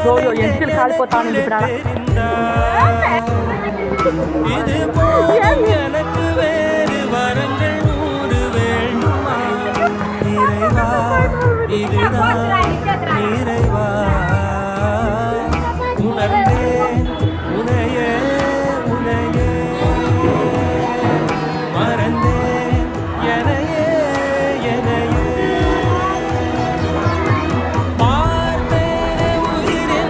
ஜோயோ என்கில் காலிப்போத்தான் இருக்கிறாரா இது போதும் எனக்கு வேறு வரங்கள் 100 வேண்டுமா இறைவா இது